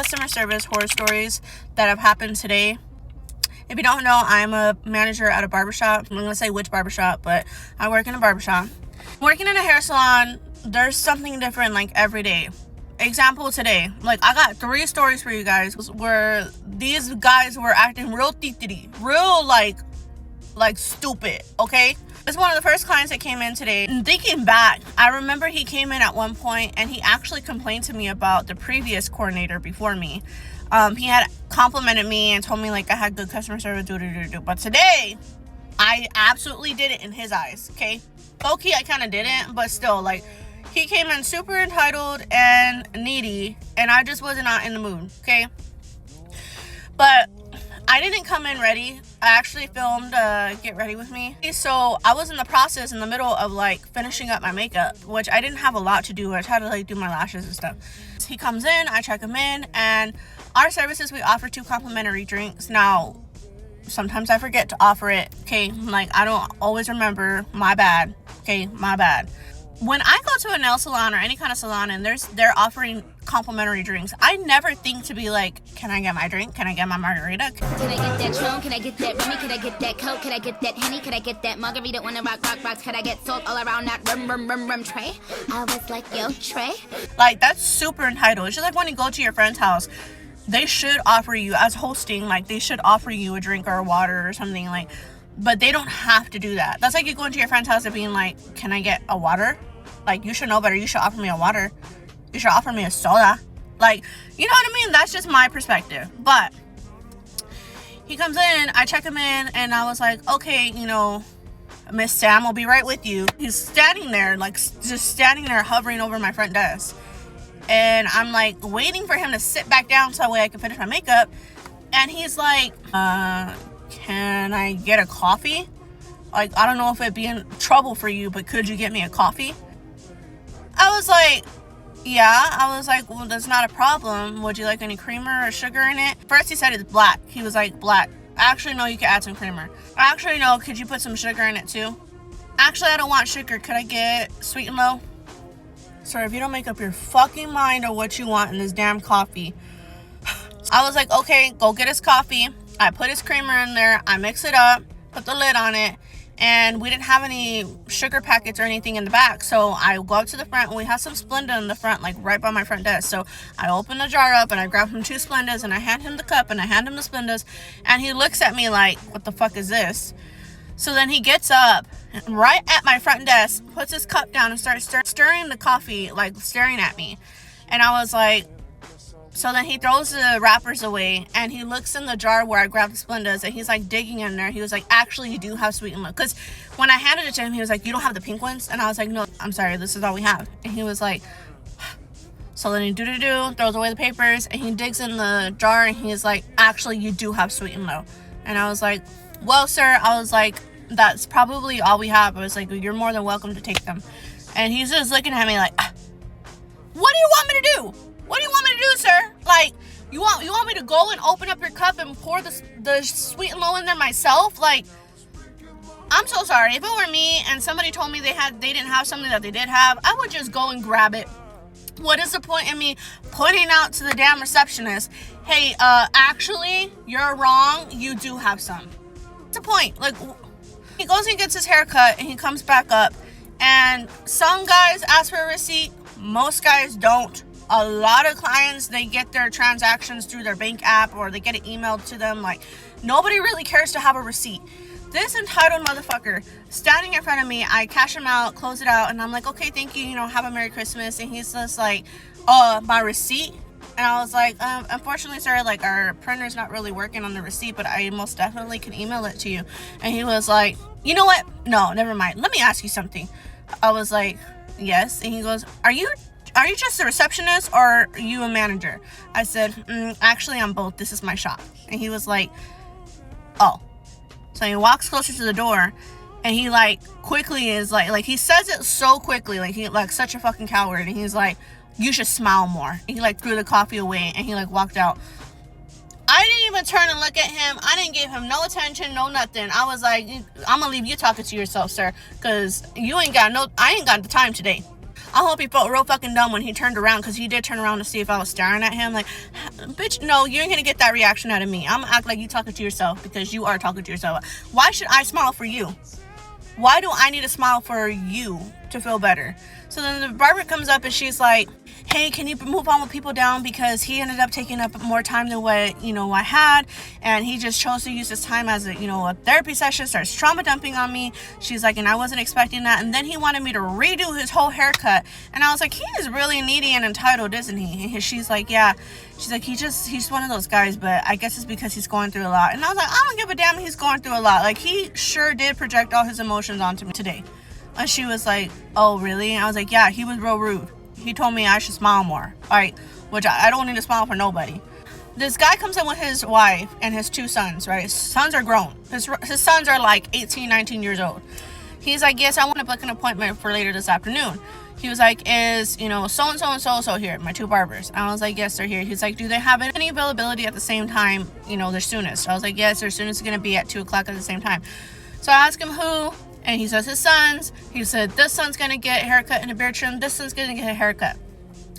customer service horror stories that have happened today. If you don't know, I'm a manager at a barbershop. I'm not going to say which barbershop, but I work in a barbershop. Working in a hair salon, there's something different like every day. Example today, like I got 3 stories for you guys where these guys were acting real titty, real like stupid, okay? It's one of the first clients that came in today. And thinking back, I remember he came in at one point and he actually complained to me about the previous coordinator before me. He had complimented me and told me like I had good customer service, but today I absolutely did it in his eyes, okay? Low-key, I kind of didn't, but still, like, he came in super entitled and needy, and I just was not in the mood, okay? But I didn't come in ready. I actually filmed Get Ready With Me. So I was in the process in the middle of, like, finishing up my makeup, which I didn't have a lot to do. I tried to, like, do my lashes and stuff. He comes in, I check him in, and our services, we offer 2 complimentary drinks. Now, sometimes I forget to offer it, okay? Like, I don't always remember. My bad, okay? My bad. When I go to a nail salon or any kind of salon and they're offering complimentary drinks, I never think to be like, can I get my drink? Can I get my margarita? Can I get that Patron? Can I get that Remy? Can I get that Coke? Can I get that Henny? Can I get that margarita on the rock rocks? Can I get salt all around that rum tray? I was like, yo, Trey. Like, that's super entitled. It's just like when you go to your friend's house, they should offer you, as hosting, like, they should offer you a drink or a water or something, like, but they don't have to do that. That's like you going to your friend's house and being like, can I get a water? Like, you should know better. You should offer me a water. You should offer me a soda. Like, you know what I mean? That's just my perspective. But he comes in, I check him in, and I was like, okay, you know, Miss Sam will be right with you. He's standing there, like, just standing there hovering over my front desk. And I'm, like, waiting for him to sit back down so that way I can finish my makeup. And he's like, can I get a coffee? Like, I don't know if it'd be in trouble for you, but could you get me a coffee? I was like, yeah. I was like, well, that's not a problem. Would you like any creamer or sugar in it? First he said it's black. He was like, black. Actually, no, you could add some creamer. Actually, no, could you put some sugar in it too? Actually, I don't want sugar. Could I get sweet and low? Sir, if you don't make up your fucking mind on what you want in this damn coffee. I was like, okay, go get his coffee. I put his creamer in there. I mix it up, put the lid on it. And we didn't have any sugar packets or anything in the back. So I go up to the front and we have some Splenda in the front, like right by my front desk. So I open the jar up and I grab him 2 Splendas and I hand him the cup and I hand him the Splendas. And he looks at me like, what the fuck is this? So then he gets up right at my front desk, puts his cup down and starts stirring the coffee, like staring at me. And I was like, so then he throws the wrappers away and he looks in the jar where I grabbed the Splendas and he's like digging in there. He was like, actually, you do have sweet and low. Because when I handed it to him, he was like, you don't have the pink ones? And I was like, no, I'm sorry, this is all we have. And he was like, so then he throws away the papers and he digs in the jar and he's like, actually, you do have sweet and low. And I was like, well, sir, I was like, that's probably all we have. I was like, you're more than welcome to take them. And he's just looking at me like, what do you want me to do? What do you want me to do, sir? Like, you want me to go and open up your cup and pour the sweet and low in there myself? Like, I'm so sorry. If it were me and somebody told me they didn't have something that they did have, I would just go and grab it. What is the point in me pointing out to the damn receptionist, hey, actually, you're wrong. You do have some. What's the point? Like, he goes and gets his hair cut and he comes back up. And some guys ask for a receipt. Most guys don't. A lot of clients, they get their transactions through their bank app or they get it emailed to them. Like, nobody really cares to have a receipt. This entitled motherfucker standing in front of me, I cash him out, close it out, and I'm like, okay, thank you, have a Merry Christmas. And he's just like, my receipt? And I was like, unfortunately, sir, like, our printer's not really working on the receipt, but I most definitely can email it to you. And he was like, you know what? No, never mind. Let me ask you something. I was like, yes. And he goes, Are you just a receptionist or are you a manager? I said, actually, I'm both. This is my shop. And he was like, oh. So he walks closer to the door and he like quickly is like he says it so quickly, like he like such a fucking coward. And he's like, you should smile more. And he like threw the coffee away and he like walked out. I didn't even turn and look at him. I didn't give him no attention, no nothing. I was like, I'm gonna leave you talking to yourself, sir, because I ain't got the time today. I hope he felt real fucking dumb when he turned around, because he did turn around to see if I was staring at him. Like, bitch, no, you ain't gonna get that reaction out of me. I'm gonna act like you talking to yourself, because you are talking to yourself. Why should I smile for you? Why do I need to smile for you to feel better? So then the barber comes up and she's like, hey, can you move on with people down, because he ended up taking up more time than what, I had, and he just chose to use his time as a therapy session, starts trauma dumping on me. She's like, and I wasn't expecting that. And then he wanted me to redo his whole haircut, and I was like, he is really needy and entitled, isn't he? And she's like, yeah. She's like, he's one of those guys, but I guess it's because he's going through a lot. And I was like, I don't give a damn, he's going through a lot. Like, he sure did project all his emotions onto me today. And she was like, oh, really? And I was like, yeah, he was real rude. He told me I should smile more. Right? Which I don't need to smile for nobody. This guy comes in with his wife and his 2 sons, right? His sons are grown. His sons are like 18, 19 years old. He's like, yes, I want to book an appointment for later this afternoon. He was like, is, so-and-so and so-and-so here, my 2 barbers? And I was like, yes, they're here. He's like, do they have any availability at the same time, their soonest? I was like, yes, their soonest is going to be at 2 o'clock at the same time. So I asked him who, and he says his sons. He said, this son's going to get a haircut and a beard trim. This son's going to get a haircut.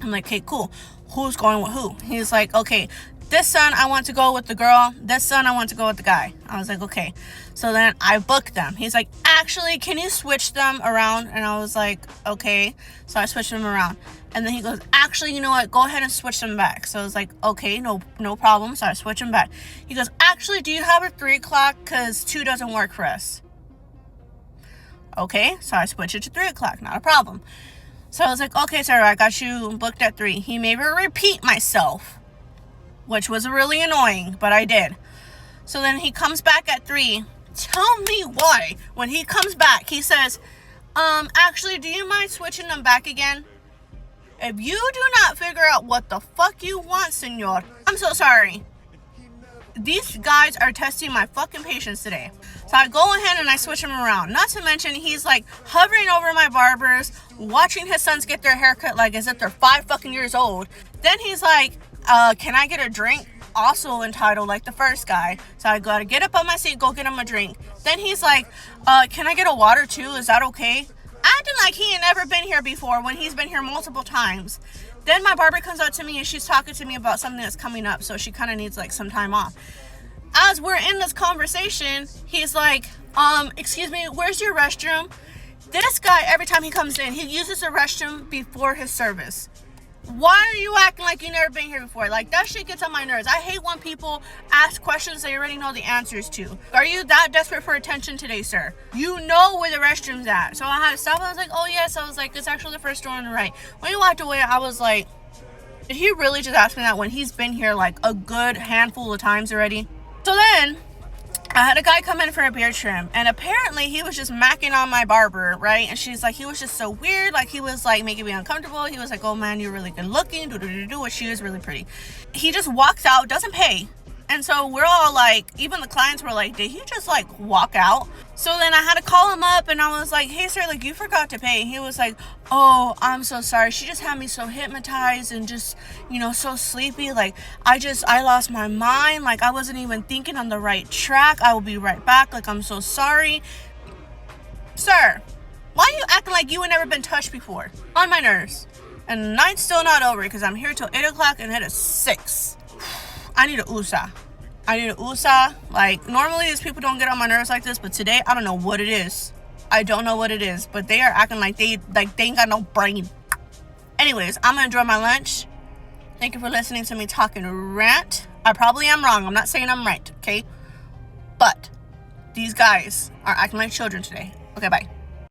I'm like, okay, cool. Who's going with who? He's like, okay, this son, I want to go with the girl. This son, I want to go with the guy. I was like, okay. So then I booked them. He's like, actually, can you switch them around? And I was like, okay. So I switched them around. And then he goes, actually, you know what? Go ahead and switch them back. So I was like, okay, no problem. So I switch them back. He goes, actually, do you have a 3 o'clock? Because 2 doesn't work for us. Okay, so I switched it to 3 o'clock. Not a problem. So I was like, okay, sir, I got you booked at 3. He made me repeat myself, which was really annoying, but I did. So then he comes back at 3. Tell me why. When he comes back, he says, actually, do you mind switching them back again? If you do not figure out what the fuck you want, senor, I'm so sorry. These guys are testing my fucking patience today. So I go ahead and I switch him around. Not to mention, he's like hovering over my barbers, watching his sons get their haircut like as if they're 5 fucking years old. Then he's like, can I get a drink? Also entitled like the first guy. So I gotta get up on my seat, go get him a drink. Then he's like, can I get a water too? Is that okay? Acting like he ain't never been here before when he's been here multiple times. Then my barber comes out to me and she's talking to me about something that's coming up, so she kind of needs like some time off. As we're in this conversation, he's like, excuse me, where's your restroom? This guy, every time he comes in, he uses the restroom before his service. Why are you acting like you've never been here before? Like, that shit gets on my nerves. I hate when people ask questions they already know the answers to. Are you that desperate for attention today, sir? You know where the restroom's at. So I had to stop. I was like, oh, yes. I was like, it's actually the first door on the right. When he walked away, I was like, did he really just ask me that when he's been here like a good handful of times already? So then I had a guy come in for a beard trim, and apparently he was just macking on my barber, right? And she's like, he was just so weird, like he was like making me uncomfortable. He was like, oh man, you're really good looking, which she is really pretty. He just walks out, doesn't pay. And so we're all like, even the clients were like, did he just like walk out? So then I had to call him up and I was like, hey sir, like you forgot to pay. And he was like, oh, I'm so sorry. She just had me so hypnotized and just, so sleepy. Like I lost my mind. Like I wasn't even thinking on the right track. I will be right back. Like I'm so sorry. Sir, why are you acting like you had never been touched before? On my nerves. And the night's still not over because I'm here till 8 o'clock and it is 6. I need a USA. Like, normally these people don't get on my nerves like this, but today, I don't know what it is. I don't know what it is, but they are acting like they ain't got no brain. Anyways, I'm gonna enjoy my lunch. Thank you for listening to me talk and rant. I probably am wrong. I'm not saying I'm right, okay? But these guys are acting like children today. Okay, bye.